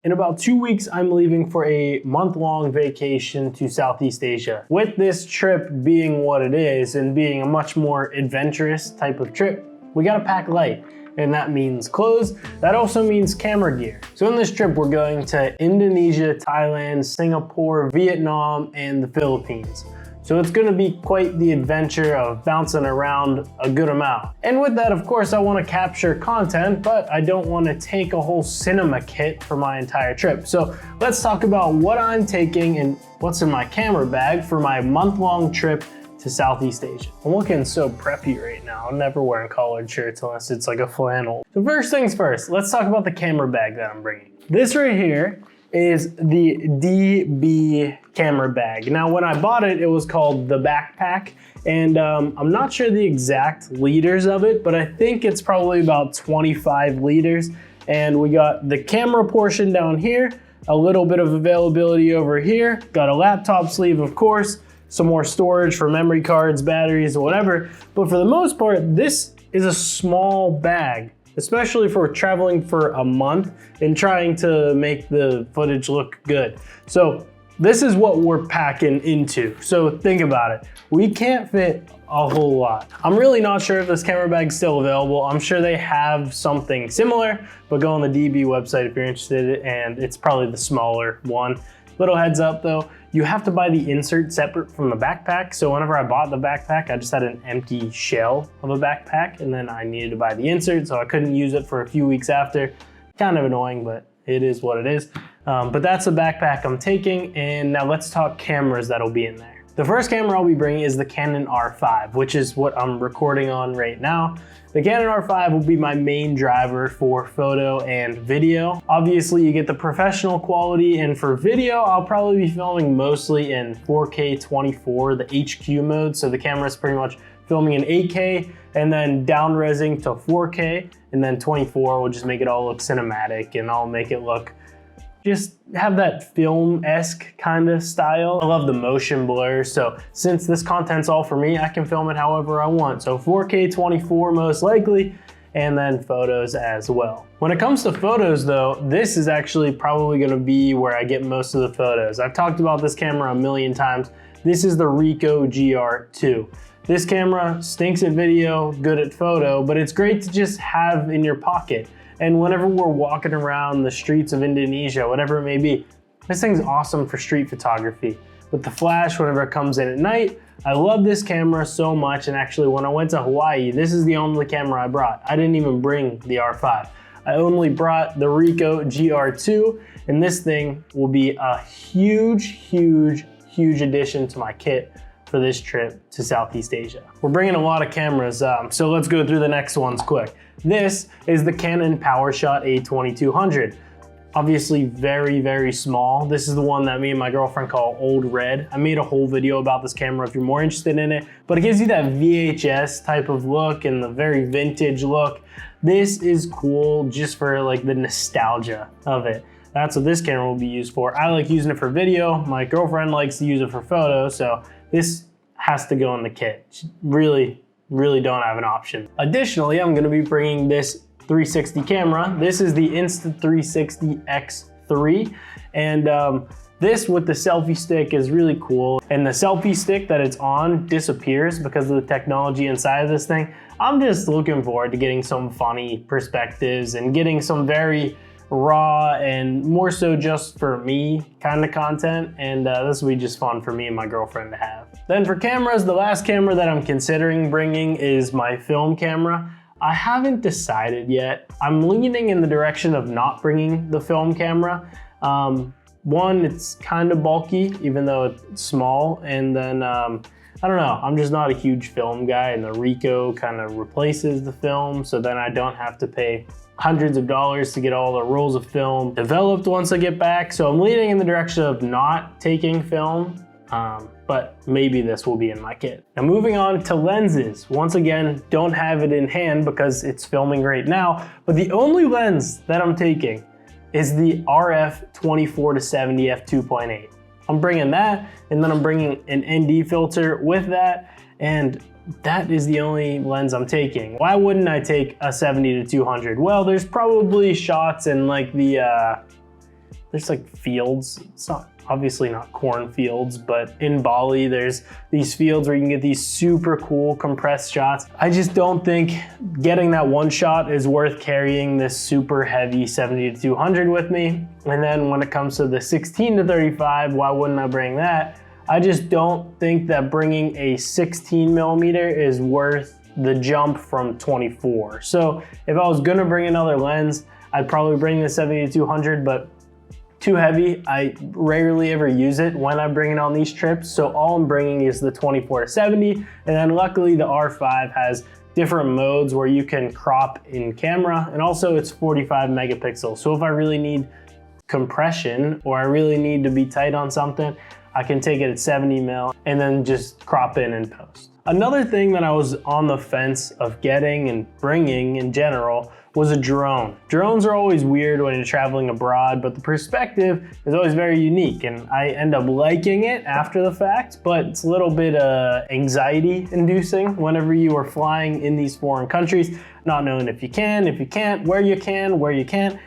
In about 2 weeks, I'm leaving for a month-long vacation to Southeast Asia. With this trip being what it is and being a much more adventurous type of trip, we gotta pack light. And that means clothes. That also means camera gear. So in this trip, we're going to Indonesia, Thailand, Singapore, Vietnam, and the Philippines. So it's gonna be quite the adventure of bouncing around a good amount. And with that, of course, I wanna capture content, but I don't wanna take a whole cinema kit for my entire trip. So let's talk about what I'm taking and what's in my camera bag for my month-long trip to Southeast Asia. I'm looking so preppy right now. I'm never wearing collared shirts unless it's like a flannel. So first things first, let's talk about the camera bag that I'm bringing. This right here is the DB camera bag. Now, when I bought it, it was called the backpack, and I'm not sure the exact liters of it, but I think it's probably about 25 liters. And we got the camera portion down here, a little bit of availability over here, got a laptop sleeve, of course, some more storage for memory cards, batteries, or whatever. But for the most part, this is a small bag, especially for traveling for a month and trying to make the footage look good. So this is what we're packing into. So think about it. We can't fit a whole lot. I'm really not sure if this camera bag's still available. I'm sure they have something similar, but go on the DB website if you're interested, and it's probably the smaller one. Little heads up though, you have to buy the insert separate from the backpack. So whenever I bought the backpack, I just had an empty shell of a backpack, and then I needed to buy the insert, so I couldn't use it for a few weeks after. Kind of annoying, but it is what it is. But that's the backpack I'm taking, and now let's talk cameras that'll be in there. The first camera I'll be bringing is the Canon R5, which is what I'm recording on right now. The Canon R5 will be my main driver for photo and video. Obviously, you get the professional quality, and for video, I'll probably be filming mostly in 4K 24, the HQ mode. So the camera's pretty much filming in 8K and then down resing to 4K, and then 24 will just make it all look cinematic, and I'll make it look just have that film-esque kind of style. I love the motion blur, so since this content's all for me, I can film it however I want. So 4K 24 most likely, and then photos as well. When it comes to photos though, this is actually probably gonna be where I get most of the photos. I've talked about this camera a million times. This is the Ricoh GR2. This camera stinks at video, good at photo, but it's great to just have in your pocket. And whenever we're walking around the streets of Indonesia, whatever it may be, this thing's awesome for street photography. With the flash, whenever it comes in at night, I love this camera so much. And actually, when I went to Hawaii, this is the only camera I brought. I didn't even bring the R5. I only brought the Ricoh GR2, and this thing will be a huge addition to my kit for this trip to Southeast Asia. We're bringing a lot of cameras, so let's go through the next ones quick. This is the Canon PowerShot A2200. Obviously very small. This is the one that me and my girlfriend call Old Red. I made a whole video about this camera if you're more interested in it, but it gives you that VHS type of look and the very vintage look. This is cool just for like the nostalgia of it. That's what this camera will be used for. I like using it for video. My girlfriend likes to use it for photo, so this has to go in the kit. She really don't have an option. Additionally, I'm gonna be bringing this 360 camera. This is the Insta360 X3, and this with the selfie stick is really cool. And the selfie stick that it's on disappears because of the technology inside of this thing. I'm just looking forward to getting some funny perspectives and getting some very raw and more so just for me kind of content, and this will be just fun for me and my girlfriend to have. Then for cameras, the last camera that I'm considering bringing is my film camera. I haven't decided yet. I'm leaning in the direction of not bringing the film camera. One, it's kind of bulky even though it's small, and then I don't know, I'm just not a huge film guy, and the Ricoh kind of replaces the film, so then I don't have to pay hundreds of dollars to get all the rolls of film developed once I get back. So I'm leaning in the direction of not taking film, but maybe this will be in my kit. Now moving on to lenses. Once again, don't have it in hand because it's filming right now, but the only lens that I'm taking is the RF 24-70 f2.8. I'm bringing that, and then I'm bringing an ND filter with that, and that is the only lens I'm taking. Why wouldn't I take a 70-200? Well, there's probably shots in like the there's like fields. It's not obviously not cornfields, but in Bali, there's these fields where you can get these super cool compressed shots. I just don't think getting that one shot is worth carrying this super heavy 70-200 with me. And then when it comes to the 16-35, why wouldn't I bring that? I just don't think that bringing a 16mm is worth the jump from 24. So if I was gonna bring another lens, I'd probably bring the 70-200, but too heavy. I rarely ever use it when I'm bringing on these trips. So all I'm bringing is the 24-70. And then luckily the R5 has different modes where you can crop in camera. And also it's 45 megapixels. So if I really need compression or I really need to be tight on something, I can take it at 70mm and then just crop in and post. Another thing that I was on the fence of getting and bringing in general was a drone. Drones are always weird when you're traveling abroad, but the perspective is always very unique, and I end up liking it after the fact, but it's a little bit anxiety inducing whenever you are flying in these foreign countries, not knowing if you can, if you can't, where you can, where you can't.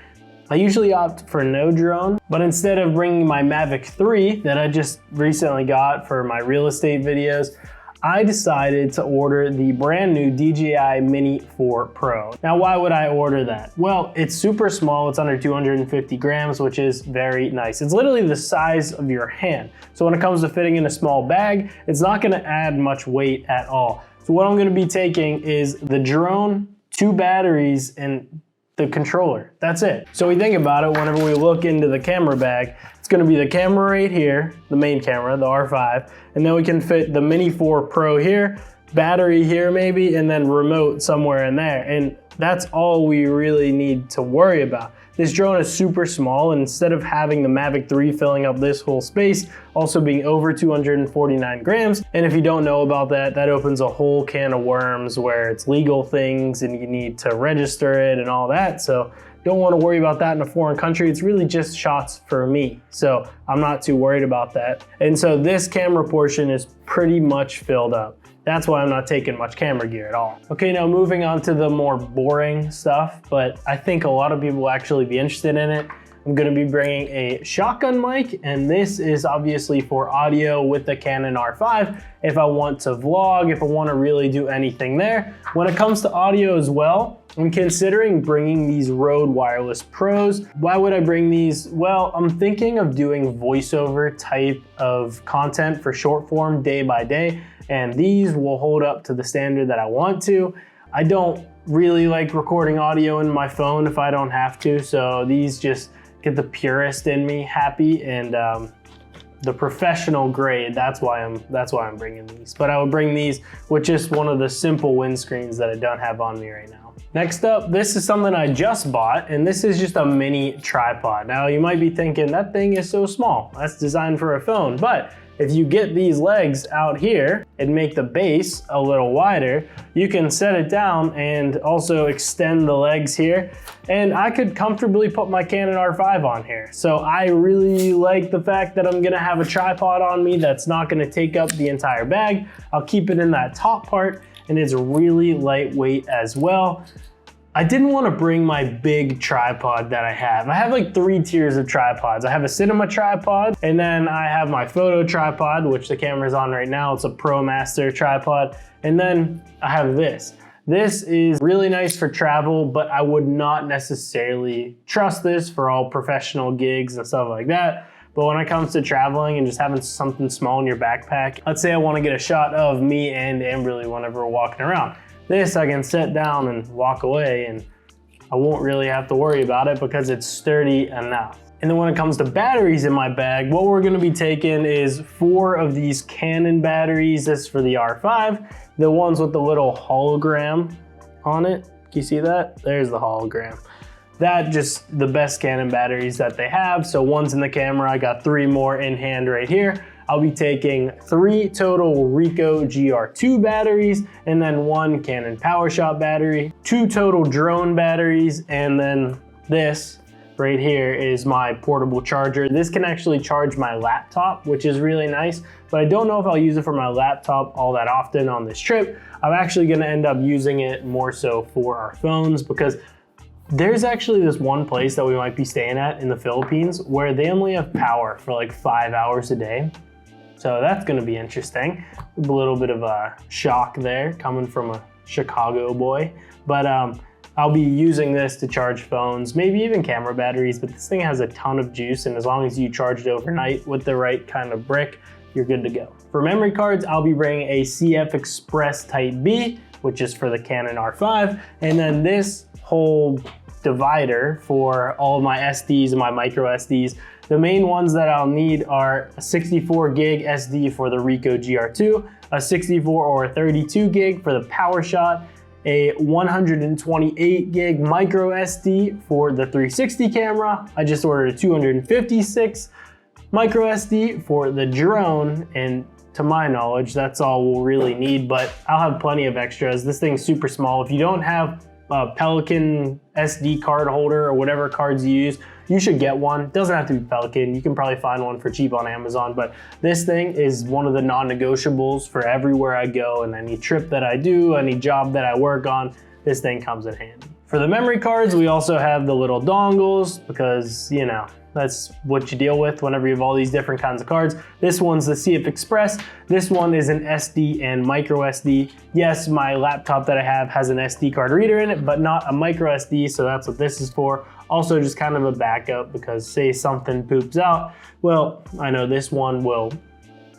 I usually opt for no drone, but instead of bringing my Mavic 3 that I just recently got for my real estate videos, I decided to order the brand new DJI Mini 4 Pro. Now, why would I order that? Well, it's super small. It's under 250 grams, which is very nice. It's literally the size of your hand. So when it comes to fitting in a small bag, it's not gonna add much weight at all. So what I'm gonna be taking is the drone, 2 batteries, and the controller. That's it. So we think about it, whenever we look into the camera bag, it's gonna be the camera right here, the main camera, the R5, and then we can fit the Mini 4 Pro here, battery here maybe, and then remote somewhere in there. And that's all we really need to worry about. This drone is super small, and instead of having the Mavic 3 filling up this whole space, also being over 249 grams, and if you don't know about that, that opens a whole can of worms where it's legal things and you need to register it and all that. So don't want to worry about that in a foreign country. It's really just shots for me. So I'm not too worried about that. And so this camera portion is pretty much filled up. That's why I'm not taking much camera gear at all. Okay, now moving on to the more boring stuff, but I think a lot of people will actually be interested in it. I'm gonna be bringing a shotgun mic, and this is obviously for audio with the Canon R5 if I want to vlog, if I wanna really do anything there. When it comes to audio as well, I'm considering bringing these Rode Wireless Pros. Why would I bring these? Well, I'm thinking of doing voiceover type of content for short form day by day, and these will hold up to the standard that I want to. I don't really like recording audio in my phone if I don't have to, so these just get the purist in me happy, and the professional grade, that's why I'm bringing these. But I would bring these with just one of the simple windscreens that I don't have on me right now. Next up, this is something I just bought, and this is just a mini tripod. Now you might be thinking, that thing is so small, that's designed for a phone, but if you get these legs out here and make the base a little wider, you can set it down and also extend the legs here. And I could comfortably put my Canon R5 on here. So I really like the fact that I'm gonna have a tripod on me that's not gonna take up the entire bag. I'll keep it in that top part, and it's really lightweight as well. I didn't want to bring my big tripod that I have. I have like 3 tiers of tripods. I have a cinema tripod, and then I have my photo tripod, which the camera's on right now. It's a Pro Master tripod. And then I have this. This is really nice for travel, but I would not necessarily trust this for all professional gigs and stuff like that. But when it comes to traveling and just having something small in your backpack, let's say I want to get a shot of me and Amberly whenever we're walking around. This I can set down and walk away, and I won't really have to worry about it because it's sturdy enough. And then when it comes to batteries in my bag, what we're gonna be taking is 4 of these Canon batteries. This is for the R5, the ones with the little hologram on it. Can you see that? There's the hologram. That just the best Canon batteries that they have. So one's in the camera, I got 3 more in hand right here. I'll be taking 3 total Ricoh GR2 batteries, and then 1 Canon PowerShot battery, 2 total drone batteries, and then this right here is my portable charger. This can actually charge my laptop, which is really nice, but I don't know if I'll use it for my laptop all that often on this trip. I'm actually gonna end up using it more so for our phones, because There's actually this one place that we might be staying at in the Philippines where they only have power for like 5 hours a day. So that's gonna be interesting. A little bit of a shock there coming from a Chicago boy. But I'll be using this to charge phones, maybe even camera batteries, but this thing has a ton of juice, and as long as you charge it overnight with the right kind of brick, you're good to go. For memory cards, I'll be bringing a CF Express Type B, which is for the Canon R5, and then this whole divider for all of my SDs and my micro SDs. The main ones that I'll need are a 64 gig SD for the Ricoh GR2, a 64 or a 32 gig for the PowerShot, a 128 gig micro SD for the 360 camera. I just ordered a 256 micro SD for the drone, and to my knowledge, that's all we'll really need, but I'll have plenty of extras. This thing's super small. If you don't have a Pelican SD card holder or whatever cards you use, you should get one. It doesn't have to be Pelican. You can probably find one for cheap on Amazon, but this thing is one of the non-negotiables for everywhere I go, and any trip that I do, any job that I work on, this thing comes in handy. For the memory cards, we also have the little dongles because, you know, that's what you deal with whenever you have all these different kinds of cards. This one's the CF Express. This one is an SD and micro SD. Yes, my laptop that I have has an SD card reader in it, but not a micro SD, so that's what this is for. Also just kind of a backup because say something poops out, well, I know this one will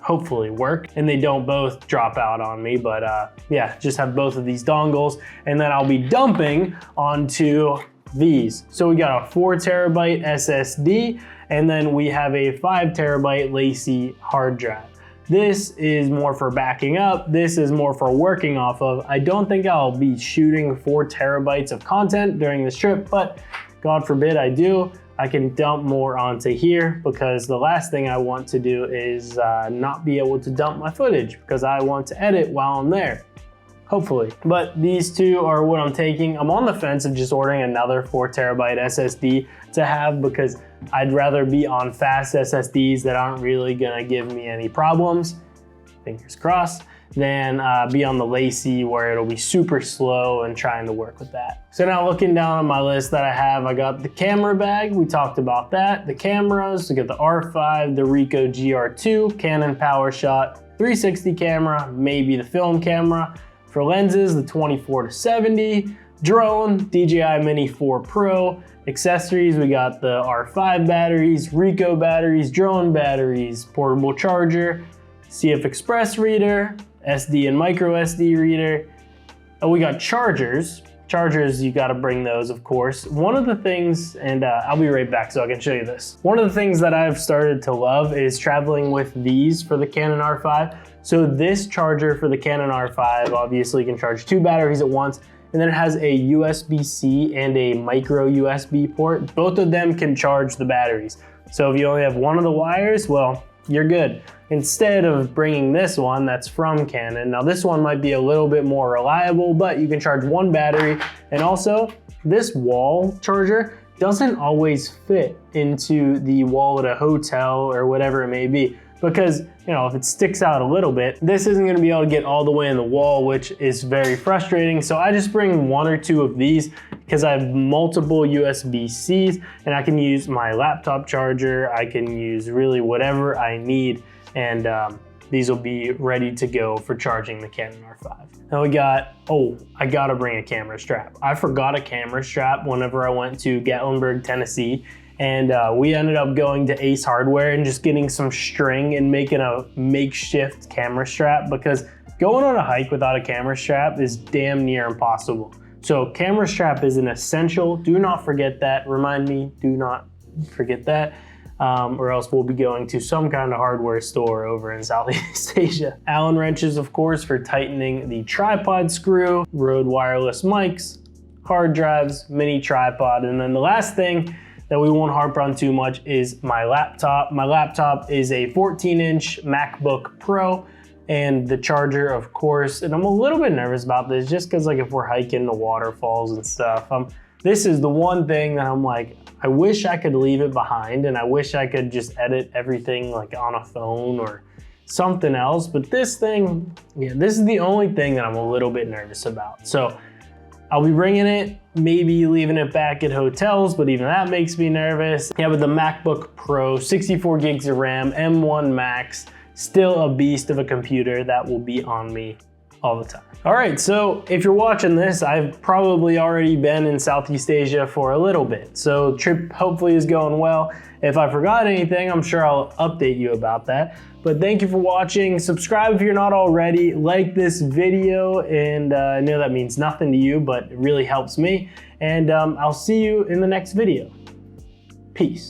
hopefully work and they don't both drop out on me, but yeah, just have both of these dongles, and then I'll be dumping onto these. So we got a 4 terabyte SSD, and then we have a 5 terabyte LaCie hard drive. This is more for backing up. This is more for working off of. I don't think I'll be shooting 4 terabytes of content during this trip, but God forbid I do, I can dump more onto here because the last thing I want to do is not be able to dump my footage because I want to edit while I'm there. Hopefully. But these two are what I'm taking. I'm on the fence of just ordering another 4 terabyte SSD to have because I'd rather be on fast SSDs that aren't really gonna give me any problems, fingers crossed, than be on the LaCie where it'll be super slow and trying to work with that. So now looking down on my list that I have, I got the camera bag, we talked about that, the cameras, we got the R5, the Ricoh GR2, Canon PowerShot, 360 camera, maybe the film camera. For lenses, the 24-70, drone, DJI Mini 4 Pro, accessories, we got the R5 batteries, Ricoh batteries, drone batteries, portable charger, CF Express reader, SD and micro SD reader. Oh, we got chargers. Chargers, you gotta bring those, of course. One of the things, and I'll be right back so I can show you this. One of the things that I've started to love is traveling with these for the Canon R5. So this charger for the Canon R5, obviously you can charge 2 batteries at once, and then it has a USB-C and a micro USB port. Both of them can charge the batteries. So if you only have one of the wires, well, you're good. Instead of bringing this one that's from Canon, now this one might be a little bit more reliable, but you can charge 1 battery, and also this wall charger doesn't always fit into the wall at a hotel or whatever it may be. Because, you know, if it sticks out a little bit, this isn't gonna be able to get all the way in the wall, which is very frustrating. So I just bring 1 or 2 of these because I have multiple USB-Cs and I can use my laptop charger. I can use really whatever I need, and these will be ready to go for charging the Canon R5. Now we got, oh, I gotta bring a camera strap. I forgot a camera strap whenever I went to Gatlinburg, Tennessee. And we ended up going to Ace Hardware and just getting some string and making a makeshift camera strap because going on a hike without a camera strap is damn near impossible. So camera strap is an essential. Do not forget that. Remind me, do not forget that. Or else we'll be going to some kind of hardware store over in Southeast Asia. Allen wrenches, of course, for tightening the tripod screw, Rode wireless mics, hard drives, mini tripod, and then the last thing that we won't harp on too much is my laptop. My laptop is a 14-inch MacBook Pro, and the charger, of course, and I'm a little bit nervous about this just because like if we're hiking the waterfalls and stuff, this is the one thing that I'm like, I wish I could leave it behind and I wish I could just edit everything like on a phone or something else, but this thing, yeah, this is the only thing that I'm a little bit nervous about. So I'll be bringing it, maybe leaving it back at hotels, but even that makes me nervous. Yeah, but the MacBook Pro, 64 gigs of RAM, M1 Max, still a beast of a computer that will be on me all the time. All right, so if you're watching this, I've probably already been in Southeast Asia for a little bit. So trip hopefully is going well. If I forgot anything, I'm sure I'll update you about that. But thank you for watching. Subscribe if you're not already. Like this video, and I know that means nothing to you, but it really helps me. And I'll see you in the next video. Peace.